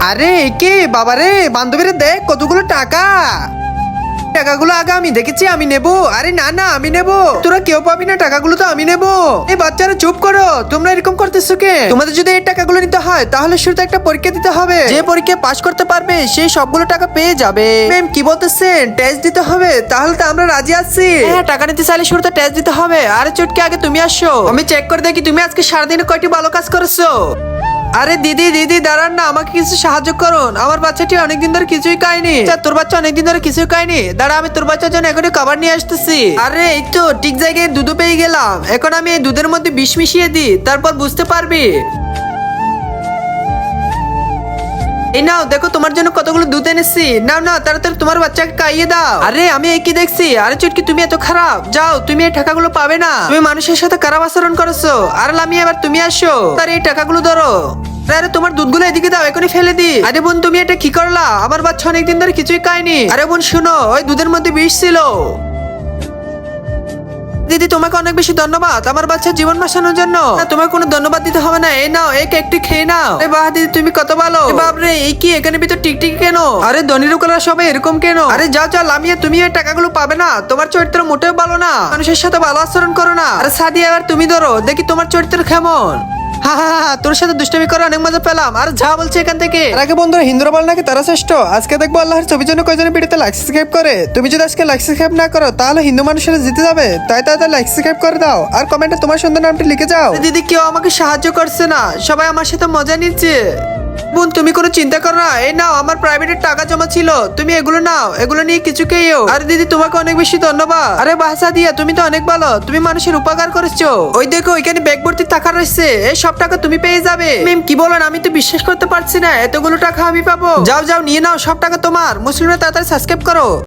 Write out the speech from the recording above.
আরে কে বাবারে বান্ধবীরা দেখ কতগুলো টাকা। টাকাগুলো আগে আমি দেখেছি, আমি নেব। আরে না না আমি নেব, তোরা কেউ পাবি না, টাকাগুলো তো আমি নেব। এই বাচ্চারা চুপ করো, তোমরা এরকম করতেছো কে? তোমাদের যদি এই টাকাগুলো নিতে হয় তাহলে শুরুতে একটা পরীক্ষা দিতে হবে, যে পরীক্ষা পাশ করতে পারবে সেই সবগুলো টাকা পেয়ে যাবে। ম্যাম কি বলতেছেন, টেস্ট দিতে হবে? তাহলে তো আমরা রাজি আছি। হ্যাঁ টাকা নিতে চাইলে শুরুতে টেস্ট দিতে হবে। আরে চুটকি আগে তুমি আসো, আমি চেক করে দেখি তুমি আজকে সারাদিনে কয়টি ভালো কাজ করেছো। আরে দিদি দিদি দাঁড়ান না, আমাকে কিছু সাহায্য করুন, আমার বাচ্চাটি অনেকদিন ধরে কিছুই খায়নি। তোর বাচ্চা অনেকদিন ধরে কিছুই খায়নি, দাঁড়া আমি তোর বাচ্চার জন্য এখনই খাবার নিয়ে আসতেছি। আরে এই তো ঠিক জায়গায় দুধ পেয়ে গেলাম, এখন আমি এই দুধের মধ্যে বিষ মিশিয়ে দিই, তারপর বুঝতে পারবি। এই নাও দেখো তোমার জন্য কতগুলো দুধ এনেছি, নাও না তাড়াতাড়ি তোমার বাচ্চাকে খাইয়ে দাও। আরে আমি এই কি দেখছি, আরে চুটকি তুমি এত খারাপ, যাও তুমি এই টাকাগুলো পাবে না, তুমি মানুষের সাথে খারাপ আচরণ করেছো। আর লামি এবার তুমি আসো, তার এই টাকাগুলো ধরো। আরে তোমার দুধগুলো এদিকে দাও, এখনই ফেলে দি। আরে বোন তুমি এটা কি করলা, আমার বাচ্চা অনেকদিন ধরে কিছুই খায়নি। আরে বোন শুনো, ওই দুধের মধ্যে বিষ ছিল। দিদি তোমাকে অনেক বেশি ধন্যবাদ আমার বাচ্চার জীবন বাঁচানোর জন্য। না তোমার কোনো ধন্যবাদ দিতে হবে না, এই নাও এই কেকটি খেয়ে নাও। এ বাহ দিদি তুমি কত ভালো। বাপরে এই কি, এখানে ভিতর টিকটিকি কেন? আরে ধনীর কলা সবাই এরকম কেন? আরে যাও যাও লামিয়া, তুমি এই টাকাগুলো পাবে না, তোমার চরিত্র মোটেও ভালো না, মানুষের সাথে ভালো আচরণ করো না। আরে সাদিয়া এবার তুমি ধরো, দেখি তোমার চরিত্র কেমন। হা হা হা, তোর সাথে দুষ্টামি করে অনেক মজা পেলাম। আর যা বলছে এখান থেকে। আগে বন্ধুরা হিন্দুরা বল নাকি তারা শ্রেষ্ঠ। আজকে দেখবো আল্লাহর ছবির জন্য কয়জনের ভিডিওতে লাইক সাবস্ক্রাইব করে। তুমি যদি আজকে লাইক সাবস্ক্রাইব না করো তাহলে হিন্দু মানুষেরা জিতে যাবে, তাই তাড়াতাড়ি লাইক সাবস্ক্রাইব করে দাও আর কমেন্টে তোমার সুন্দর নামটি লিখে যাও। দিদি কেউ আমাকে সাহায্য করছে না, সবাই আমার সাথে মজা নিচ্ছে। বোন তুমি কোনো চিন্তা করো না, এই নাও আমার প্রাইভেটের টাকা জমা ছিল, তুমি এগুলো নাও, এগুলো নিয়ে কিছু খেয়েও। আরে দিদি তোমাকে অনেক বেশি ধন্যবাদ। আরে বাসা দিয়া তুমি তো অনেক ভালো, তুমি মানুষের উপকার করেছো। ওই দেখো ওইখানে ব্যাগ ভর্তি টাকা রয়েছে, এই সব টাকা তুমি পেয়ে যাবে। ম্যাম কি বলেন, আমি তো বিশ্বাস করতে পারছি না এতগুলো টাকা আমি পাবো। যাও যাও নিয়ে নাও, সব টাকা তোমার। মুসলিমরা তাড়াতাড়ি সাবস্ক্রাইব করো।